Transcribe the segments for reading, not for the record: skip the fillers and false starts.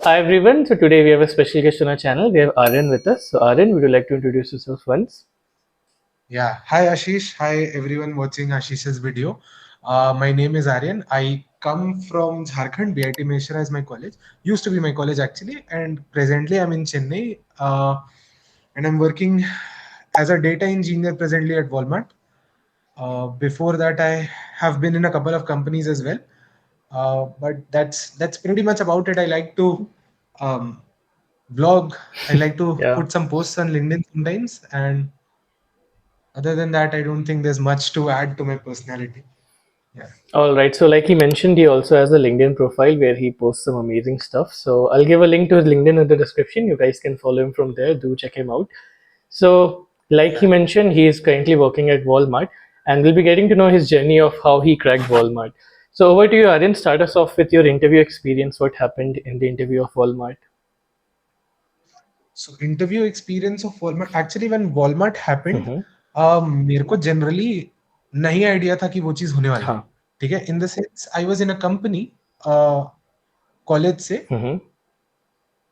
Hi everyone. So today we have a special guest on our channel. We have Aryan with us. So Aryan, would you like to introduce yourself once? Yeah. Hi, Ashish. Hi, everyone watching Ashish's video. My name is Aryan. I come from Jharkhand. BIT Meshra is my college. Used to be my college actually, and presently I'm in Chennai. And I'm working as a data engineer presently at Walmart. Before that, I have been in a couple of companies as well. But that's pretty much about it. I like to um, blog. I like to Yeah. put some posts on LinkedIn sometimes, and other than that, I don't think there's much to add to my personality. Yeah. All right. So like he mentioned, he also has a LinkedIn profile where he posts some amazing stuff. So I'll give a link to his LinkedIn in the description. You guys can follow him from there. Do check him out. So like he Yeah. mentioned, he is currently working at Walmart, and we'll be getting to know his journey of how he cracked Walmart. So over to you, Aryan. Start us off with your interview experience. What happened in the interview of Walmart? So interview experience of Walmart. Actually, when Walmart happened, Mm-hmm. मेरे को generally नहीं idea था कि वो चीज़ होने वाला है। हाँ. ठीक है? In the sense I was in a company college से Mm-hmm.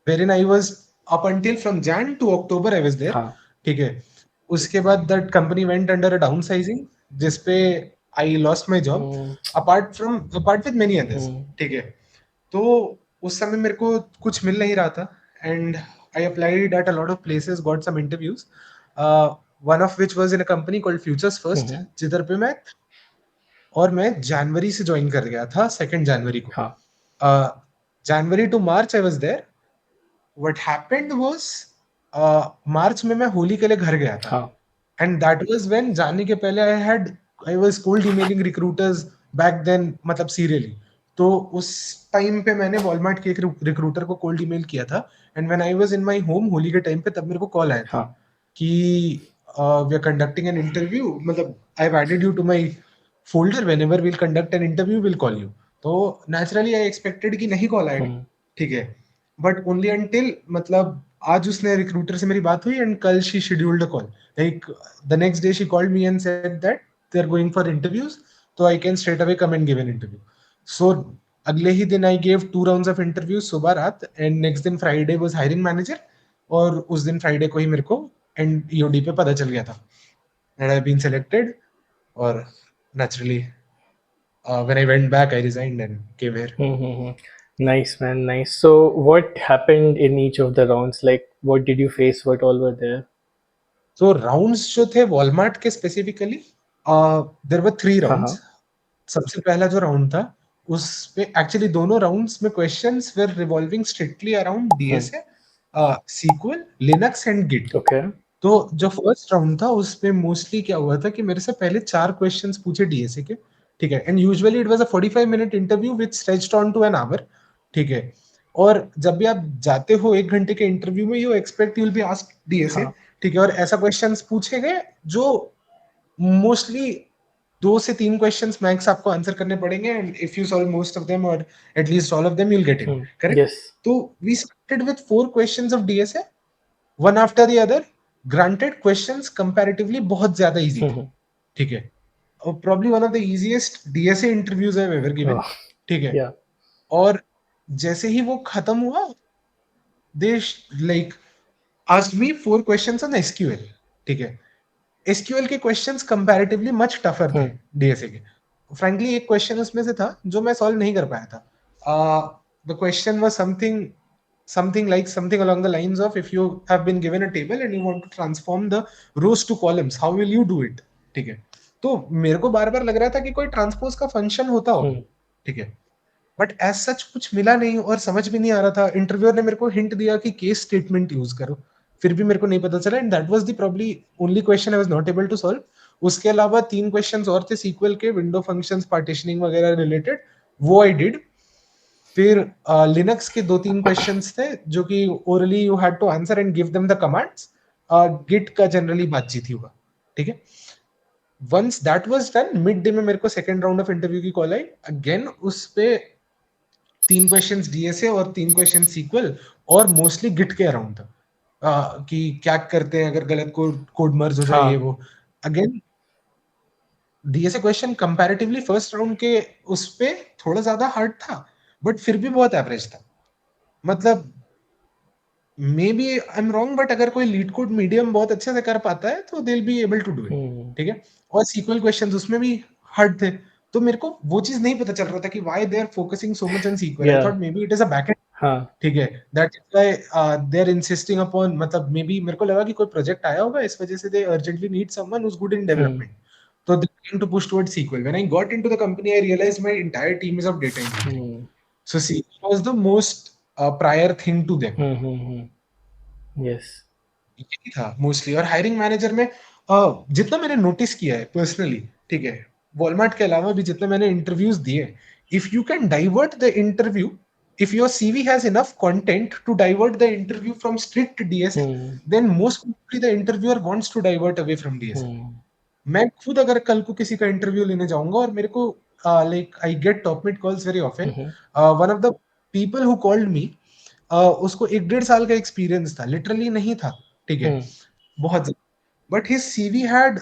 wherein I was up until from Jan to October I was there. हाँ. ठीक है? उसके बाद that company went under a downsizing जिस पे I lost my job Mm-hmm. apart with many others. Mm-hmm. ठीक है? तो उस समय मेरे को कुछ मिल नहीं रहा था and I applied at a lot of places got some interviews one of which was in a company called futures first Mm-hmm. जिधर पे मैं जनवरी से ज्वाइन कर गया था 2 जनवरी को हाँ. January to March I was there what happened was March में मैं होली के लिए घर गया था हाँ. एंड दैट वाज व्हेन जाने के पहले I was cold emailing recruiters back then मतलब सीरियली तो उस टाइम पे मैंने वॉलमार्ट के एक रिक्रूटर को कोल्ड ईमेल किया था and when I was in my home Holi के टाइम पे तब मेरे को कॉल आया था हाँ. कि we are conducting an interview मतलब I have added you to my folder whenever we will conduct an interview will call you तो नेचुरली आई एक्सपेक्टेड कि नहीं कॉल आएगा Mm-hmm. ठीक है बट ओनली अंटिल मतलब आज उसने रिक्रूटर से मेरी बात हुई एंड कल she scheduled a call like the next day she called me and said that they are going for interviews तो I can straight away come and give an interview so अगले ही दिन I gave 2 rounds of interview सुबह रात and next दिन Friday was hiring manager और उस दिन फ्राइडे को ही मेरे को एंड ईओडी पे पता चल गया था दैट आई बीन सेलेक्टेड और naturally when I went back I resigned and came here Mm-hmm. Nice, man. Nice. So, what happened in each of the rounds? Like, what did you face? What all were there? तो rounds जो थे Walmart के specifically there were 3 rounds हाँ. सबसे पहला जो round था उस पे एक्चुअली दोनों राउंड्स में questions were revolving strictly around Hmm. DSA SQL Linux and Git Okay. तो जो फर्स्ट राउंड था उसमें मोस्टली क्या हुआ था कि मेरे से पहले 4 क्वेश्चंस पूछे डीएसए के ठीक है and usually it was a 45 minute interview which stretched on to an hour ठीक है और जब भी आप जाते हो 1 घंटे के इंटरव्यू में you expect you will be asked DSA हाँ. ठीक है और ऐसा क्वेश्चंस पूछे गए जो मोस्टली 2 से 3 क्वेश्चंस मैक्स आपको आंसर करने पड़ेंगे and if you solve most of them और at least all of them you will get in Hmm. Correct Yes. तो we started with 4 questions of DSA one after the other granted questions comparatively बहुत ज्यादा easy थे Hmm. ठीक है और probably one of the easiest DSA interviews I have ever given Oh, ठीक है yeah. और जैसे ही वो खत्म हुआ they like asked me 4 questions on SQL ठीक है एसक्यूएल के क्वेश्चंस कंपैरेटिवली मच टफर थे Hmm. डीएसए के फ्रैंकली एक क्वेश्चन उसमें से था जो मैं सॉल्व नहीं कर पाया था the question was something along the lines of if you have been given a table and you want to transform the rows to columns how will you do it ठीक है तो मेरे को बार बार लग रहा था कि कोई ट्रांसपोज का फंक्शन होता होगा Hmm. ठीक है बट एज सच कुछ मिला नहीं और समझ भी नहीं आ रहा था इंटरव्यूअर ने मेरे को हिंट दिया कि केस स्टेटमेंट यूज करो फिर भी मेरे को नहीं पता चला and that was the probably only question I was not able to solve उसके अलावा 3 क्वेश्चंस और थे सीक्वल के विंडो फंक्शंस पार्टीशनिंग वगैरह रिलेटेड वो आई डिड फिर लिनक्स के 2-3 क्वेश्चंस थे जो कि orally you had to answer and give them the commands Git का जनरली बातचीत ही हुआ ठीक है once that was done mid day में मेरे को सेकंड राउंड ऑफ इंटरव्यू की कॉल आई अगेन उस पे 3 क्वेश्चंस डीएसए और 3 क्वेश्चन सीक्वल और मोस्टली गिट के अराउंड था कि क्या करते हैं अगर गलत कोड मर्ज हो जाए ये हाँ. वो again DSA question comparatively first round के उस पे थोड़ा ज्यादा हार्ड था बट फिर भी बहुत एवरेज था मतलब maybe I am wrong, but अगर कोई लीड कोड मीडियम बहुत अच्छे से कर पाता है तो they will be able to do it, ठीक है। और सीक्वल क्वेश्चंस उसमें भी हार्ड थे, तो मेरे को वो चीज नहीं पता चल रहा था कि why they are focusing so much on SQL. I या thought maybe it is a backend, हाँ ठीक है, that is why they are insisting upon, मतलब मे बी मेरे को लगा कि कोई प्रोजेक्ट आया होगा इस वजह से they urgently need someone who is good in development, so they tend to push towards SQL. When I got into the company, I realized my entire team is of data engineering. So SQL was the most prior thing to them. Yes यही था mostly. और hiring manager में जितना मैंने notice किया है personally, ठीक है, वॉलमार्ट के अलावा भी जितने मैंने इंटरव्यूज दिए, if you can divert the interview, if your CV has enough content to divert the interview from strict DSA, then most probably the interviewer wants to divert away from DSA. मैं खुद अगर कल को किसी का interview लेने जाऊंगा और मेरे को like I get top mid calls very often, one of the people who called me, उसको 1.5 साल का एक्सपीरियंस था, लिटरली नहीं था, ठीक है, बहुत, but his CV had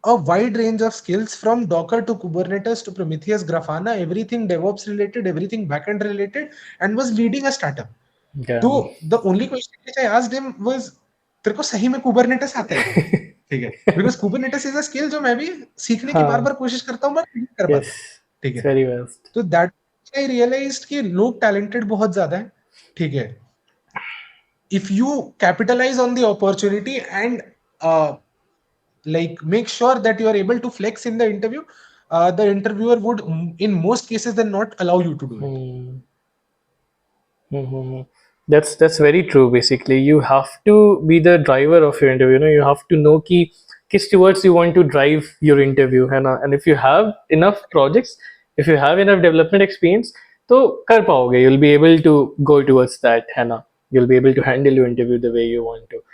a wide range of skills from Docker to Kubernetes to Prometheus, Grafana, everything DevOps related, everything backend related, and was leading a startup. तो the only question which I asked him was, तेरे को सही में Kubernetes आता है क्या? ठीक है, because Kubernetes is a skill जो मैं भी सीखने की बार बार कोशिश करता हूँ, बट नहीं कर पाता, ठीक है। वेरी वास्ट तो दैट आई रियलाइज्ड कि लोग टैलेंटेड बहुत ज्यादा है, ठीक है। If you capitalize on the opportunity and like make sure that you are able to flex in the interview, the interviewer would in most cases then not allow you to do it. That's very true. Basically, you have to be the driver of your interview. You know, you have to know कि किस towards you want to drive your interview, है ना? And if you have enough projects, if you have enough development experience, तो कर पाओगे. You'll be able to go towards that, है ना? You'll be able to handle your interview the way you want to.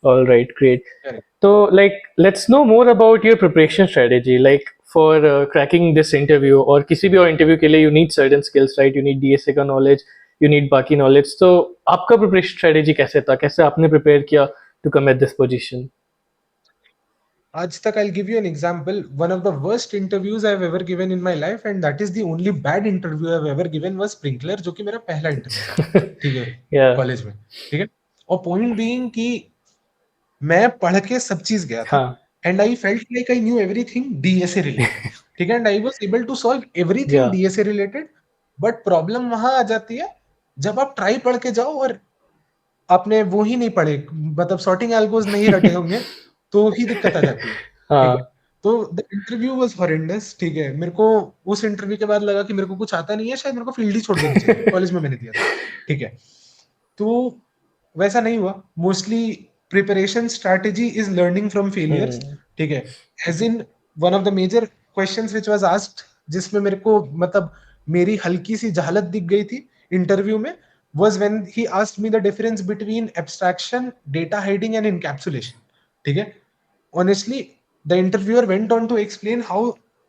All right, great. Correct. So, like, let's know more about your preparation strategy. Like, for cracking this interview or किसी भी और interview के लिए, you need certain skills, right? You need DSA का knowledge, you need बाकी knowledge. So, आपका preparation strategy कैसे था? कैसे आपने prepare किया to come at this position? आज तक I'll give you an example. One of the worst interviews I've ever given in my life, and that is the only bad interview I've ever given, was Sprinkler, जो कि मेरा पहला interview था, ठीक है, Yeah. College में, ठीक है। और पॉइंट बीइंग कि मैं पढ़ के सब चीज गया था, and I felt like I knew everything DSA related, ठीक है, and I was able to solve everything DSA related. But problem वहां आ जाती है जब आप ट्राई पढ़ के जाओ और आपने वो ही नहीं पढ़े, मतलब सॉर्टिंग एल्गोस नहीं रटे होंगे, तो ही दिक्कत आ जाती है, ठीक है। तो द इंटरव्यू वाज हॉरेंडस, ठीक है। मेरे को उस इंटरव्यू के बाद लगा कि मेरे को कुछ आता नहीं है, शायद मेरे को फील्ड ही छोड़ देनी चाहिए, कॉलेज में मैंने दिया था, ठीक है। तो वैसा नहीं हुआ। Mostly preparation strategy is learning from failures, ठीक है। As in one of the major questions which was asked, जिसमें मेरे को मतलब मेरी हल्की सी जहालत दिख गई थी इंटरव्यू में, was when he asked me the difference between abstraction, data hiding and encapsulation, ठीक है। Honestly, the interviewer went on to explain how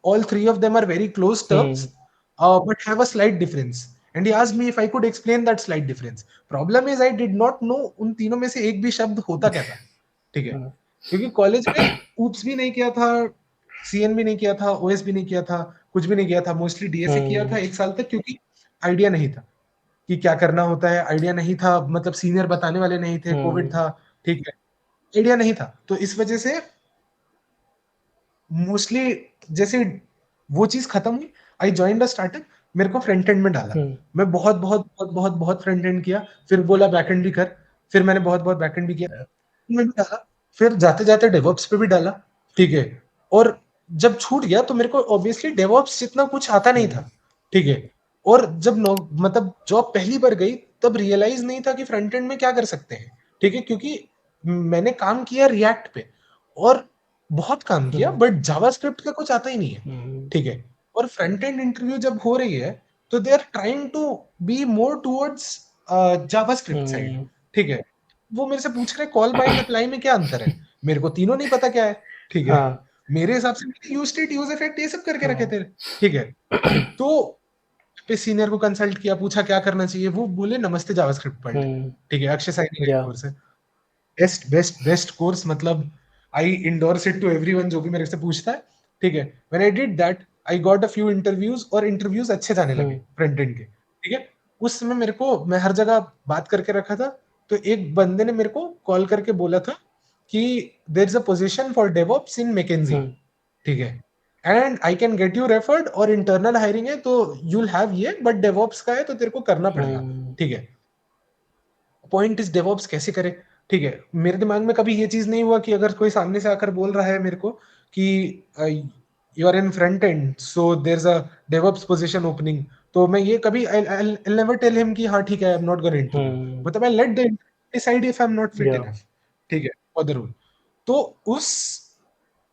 all three of them are very close terms, but have a slight difference. And he asked me if I could explain that slight difference. Problem is I did not know उन तीनों में से एक भी शब्द होता क्या था, ठीक है। क्योंकि कॉलेज में ऊप्स भी नहीं किया था, सीएन भी नहीं किया था, ओएस भी नहीं किया था, कुछ भी नहीं किया था, मोस्टली डीएसए किया था 1 साल तक, क्योंकि आइडिया नहीं था कि क्या करना होता है, आइडिया नहीं था, मतलब सीनियर बताने वाले नहीं थे, कोविड था, ठीक है, आइडिया नहीं था। तो इस वजह से मोस्टली जैसे वो चीज खत्म हुई, आई जॉइंड अ स्टार्टअप, मेरे को फ्रंट एंड में डाला, मैं बहुत बहुत बहुत बहुत बहुत फ्रंट एंड किया, फिर बोला बैक एंड भी कर, फिर मैंने बहुत बहुत बैक एंड भी किया, में भी डाला, फिर जाते जाते डेवऑप्स पे भी डाला, ठीक है। और जब छूट गया तो मेरे को ऑब्वियसली डेवऑप्स जितना कुछ आता नहीं था, ठीक है। और जब मतलब जॉब पहली बार गई तब रियलाइज नहीं था कि फ्रंट एंड में क्या कर सकते हैं, ठीक है, क्योंकि मैंने काम किया रिएक्ट पे और बहुत काम किया, बट जावास्क्रिप्ट का कुछ आता ही नहीं है, ठीक है। और फ्रंट एंड इंटरव्यू जब हो रही है तो they are trying to be more towards JavaScript side, ठीक है। वो मेरे से पूछ रहे कॉल बाइंड अप्लाई में क्या अंतर है, मेरे को तीनों नहीं पता क्या है, ठीक है। मेरे हिसाब से यूज स्टेट यूज इफेक्ट ये सब करके रखे थे, ठीक है। तो पे सीनियर को कंसल्ट किया, पूछा क्या करना चाहिए, वो बोले नमस्ते जावास्क्रिप्ट पढ़ ले, ठीक है, अक्षय साइनी का कोर्स है, बेस्ट बेस्ट बेस्ट कोर्स, मतलब आई इंडोर्स इट टू एवरीवन जो भी मेरे से पूछता है, ठीक है। When I did that I got a few interviews, और इंटरव्यूज अच्छे जाने लगे फ्रंट एंड के, ठीक है। उस समय मेरे को, मैं हर जगह बात करके रखा था, तो एक बंदे ने मेरे को कॉल करके बोला था कि there is a position for DevOps in McKinsey, ठीक है, and I can get you referred, और इंटरनल हायरिंग है तो यू विल हैव ये, बट डेवऑप्स का है तो तेरे को करना पड़ेगा, ठीक है। पॉइंट इज डेवऑप्स कैसे करे, ठीक है। मेरे दिमाग में कभी ये चीज नहीं हुआ कि अगर कोई सामने से आकर बोल रहा है मेरे को कि you are in front end so there is a DevOps position opening, तो मैं ये कभी आई नेवर टेल हिम कि हाँ ठीक है, I am not gonna interview, मतलब I let the decide if I am not fit Yeah. Enough, ठीक है, फॉर द रोल। तो उस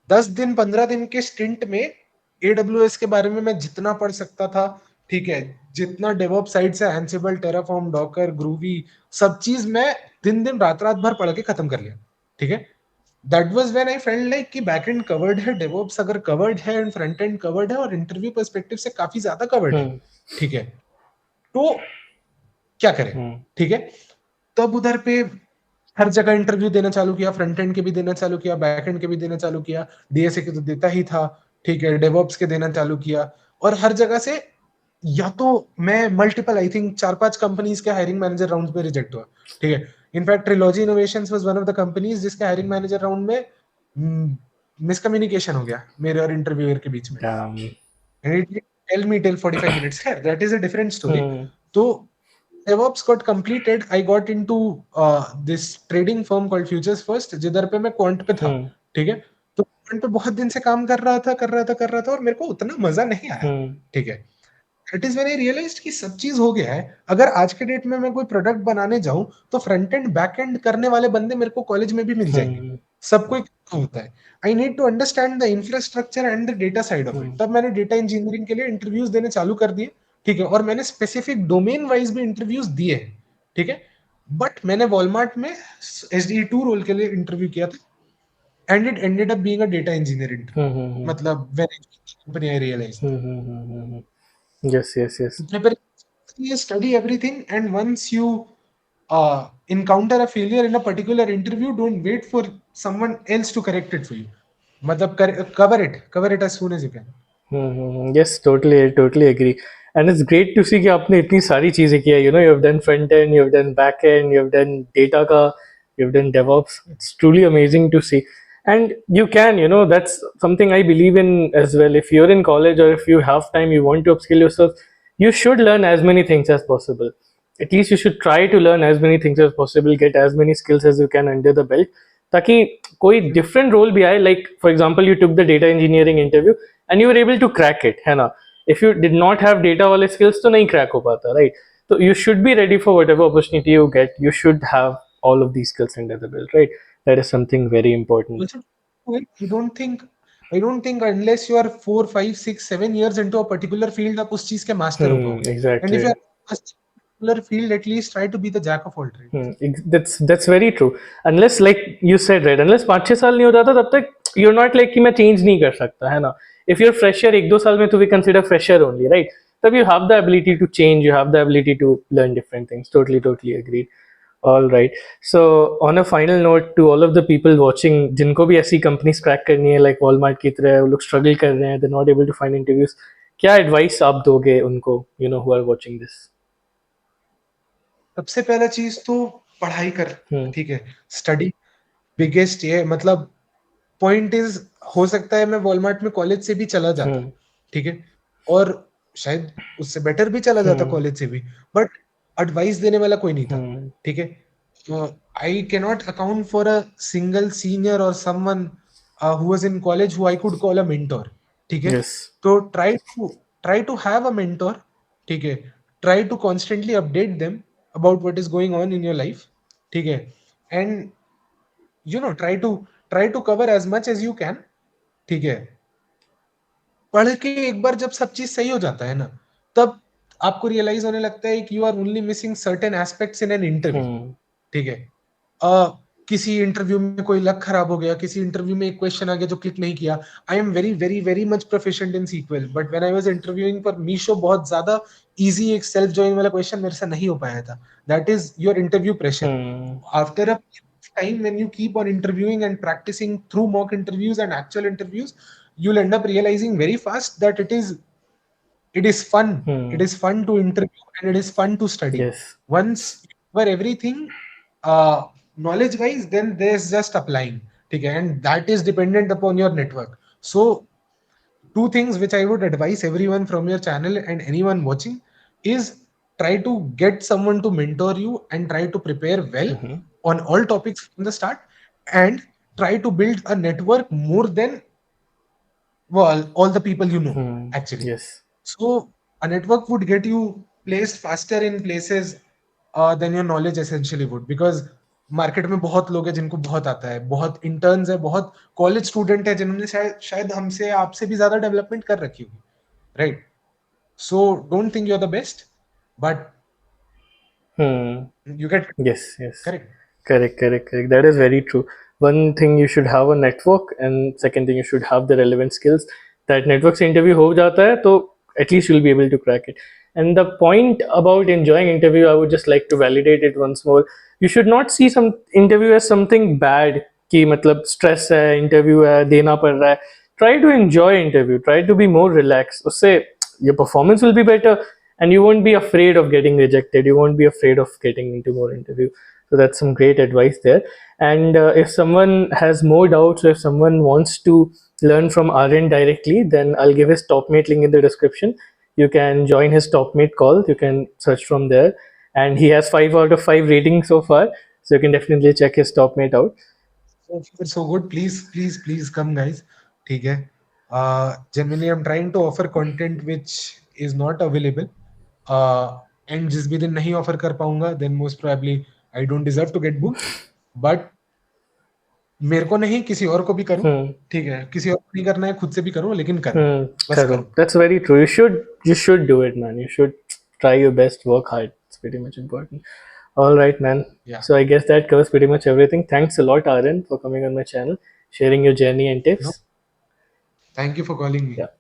10 दिन 15 दिन के स्टिंट में AWS के बारे में मैं जितना पढ़ सकता था, ठीक है, जितना डेवऑप साइड से एंसिबल, टेराफॉर्म, डॉकर, ग्रूवी, सब चीज मैं दिन दिन रात रात भर पढ़ के खत्म कर लिया, ठीक है। That was when I felt like कि बैकएंड कवर्ड है, डेवऑप्स अगर कवर्ड है एंड फ्रंट एंड कवर्ड है, और इंटरव्यू पर्सपेक्टिव से काफी ज्यादा कवर्ड है, ठीक है, तो क्या करें, ठीक है। तब उधर पे हर जगह इंटरव्यू देना चालू किया, फ्रंट एंड के भी देना चालू किया, बैक एंड के भी देना चालू किया, DSA के तो देता ही था, ठीक है, डेवऑप्स के देना चालू किया, और हर जगह से या तो मैं मल्टीपल, आई थिंक 4-5 कंपनीज के हायरिंग मैनेजर राउंड में रिजेक्ट हुआ, ठीक है। In fact trilogy innovations was one of the companies जिसके हायरिंग मैनेजर राउंड में मिसकम्युनिकेशन हो गया मेरे और इंटरव्यूअर के बीच में, Damn. and it didn't tell me till 45 minutes. Hey, that is a different story. Hmm. So DevOps got completed. I got into this trading firm called Futures First, जिधर पे मैं क्वांट पे था, ठीक है। तो क्वांट पे बहुत दिन से काम कर रहा था और मेरे को उतना मजा नहीं आया, ठीक है। It is when I realized कि सब चीज हो गया है। अगर आज के डेट में मैं कोई प्रोडक्ट बनाने जाऊं तो फ्रंट एंड बैक एंड करने वाले बंदे मेरे को कॉलेज में भी मिल जाएंगे, सब कोई होता है। I need to understand the infrastructure and the data side of it. तब मैंने डेटा इंजीनियरिंग के लिए इंटरव्यूज देने चालू कर दिए, ठीक है, और मैंने स्पेसिफिक डोमेन वाइज भी इंटरव्यूज दिए हैं, ठीक है। बट मैंने वॉलमार्ट में SDE2 रोल के लिए इंटरव्यू किया था, and it ended up being a data engineer interview, मतलब when company I realized Yes, yes, yes. you study everything, and once you encounter a failure in a particular interview, don't wait for someone else to correct it for you. मतलब cover it as soon as you can. Yes, totally agree. And it's great to see कि आपने इतनी सारी चीजें किया. You know, you've done front end, you've done back end, you've done data का, you've done DevOps. It's truly amazing to see. And you can, you know, that's something I believe in as well. If you're in college or if you have time, you want to upskill yourself, you should learn as many things as possible. At least you should try to learn as many things as possible, get as many skills as you can under the belt, ताकि कोई different role भी आए. Like for example, you took the data engineering interview and you were able to crack it, है ना. If you did not have data वाले skills तो नहीं crack हो पाता, right? So you should be ready for whatever opportunity you get. You should have all of these skills under the belt, right? That is something very important. Also, I don't think unless you are 4, 5, 6, 7 years into a particular field, आप उस चीज के master हो पाओगे. And if you Exactly. are in a particular field, at least try to be the jack of all trades. That's very true. Unless like you said, right, unless 5-6 साल नहीं होता था तब तक you're not like कि मैं change नहीं कर सकता, है ना. If you're fresher 1-2 साल में तो we consider fresher only, right? तब you have the ability to change, you have the ability to learn different things. Totally agreed. All right. So on a final note, to all of the people watching, जिनको भी ऐसी companies crack करनी है like Walmart की तरह, वो लोग struggle कर रहे हैं, they're not able to find interviews, क्या advice आप दोगे उनको, you know, who are watching this? सबसे पहला चीज तो पढ़ाई कर, ठीक है, स्टडी बिगेस्ट ये, मतलब पॉइंट इज, हो सकता है मैं वॉलमार्ट में कॉलेज से भी चला जाता, ठीक है, और शायद उससे बेटर भी चला जाता कॉलेज से भी, बट एडवाइस देने वाला कोई नहीं था, ठीक है। तो I can not account for a single senior और someone who was in college who I could call a mentor, ठीक है। Yes. तो try to have a mentor, ठीक है, try to constantly update them about what is going on in your life, ठीक है, and try to cover as much as you can, ठीक है। पढ़ के एक बार जब सब चीज सही हो जाता है ना, तब आपको रियलाइज होने लगता है कि you are only missing certain aspects in an interview, ठीक है। किसी इंटरव्यू में कोई लक खराब हो गया, किसी इंटरव्यू में एक क्वेश्चन आ गया जो क्लिक नहीं किया। I am very very very much proficient in SQL, but when I was interviewing for Meesho, बहुत ज्यादा इजी एक सेल्फ जॉइन वाला क्वेश्चन मेरे से नहीं हो पाया था। That is your interview pressure. After a time when you keep on interviewing and practicing through mock interviews and actual interviews, you'll end up realizing very fast that it is it is fun. Hmm. It is fun to interview and it is fun to study. Yes. Once you cover everything, knowledge wise, then there's just applying. Okay, and that is dependent upon your network. So two things which I would advise everyone from your channel and anyone watching is try to get someone to mentor you and try to prepare well Hmm. on all topics from the start, and try to build a network more than, well, all the people you know Hmm. actually. Yes. So a network would get you placed faster in places than your knowledge essentially would, because market में बहुत लोग हैं जिनको बहुत आता है, बहुत interns है, बहुत कॉलेज स्टूडेंट है जिन्होंने शायद शायद हमसे आपसे भी ज्यादा डेवलपमेंट कर रखी होगी, right? So don't think you are the best, but Hmm. You get Yes. Yes. Correct. Correct, correct, correct. That is very true. One thing, you should have a network, and second thing, you should have the relevant skills. That network से interview हो जाता है, तो at least you'll be able to crack it. And the point about enjoying interview, I would just like to validate it once more. You should not see some interview as something bad. कि मतलब stress है, interview है, देना पड़ रहा है. Try to enjoy interview. Try to be more relaxed. उससे your performance will be better, and you won't be afraid of getting rejected. You won't be afraid of getting into more interview. So that's some great advice there. And if someone has more doubts, or if someone wants to learn from Aryan directly, then I'll give his Topmate link in the description. You can join his Topmate call. You can search from there. And he has 5 out of 5 ratings so far. So you can definitely check his Topmate out. So good. Please come, guys. ठीक है. Genuinely, I'm trying to offer content which is not available. And जिस भी दिन नहीं offer कर पाऊंगा, then most probably I don't deserve to get booked. But मेरे को नहीं, किसी और को भी करो. Hmm. ठीक है, किसी और को नहीं करना है, खुद से भी करो, लेकिन करो. Hmm. बस Karo. करो. That's very true. You should do it, man. You should try your best, work hard. It's pretty much important. All right, man. Yeah. So I guess that covers pretty much everything. Thanks a lot, Aryan, for coming on my channel, sharing your journey and No, tips. thank you for calling me. Yeah.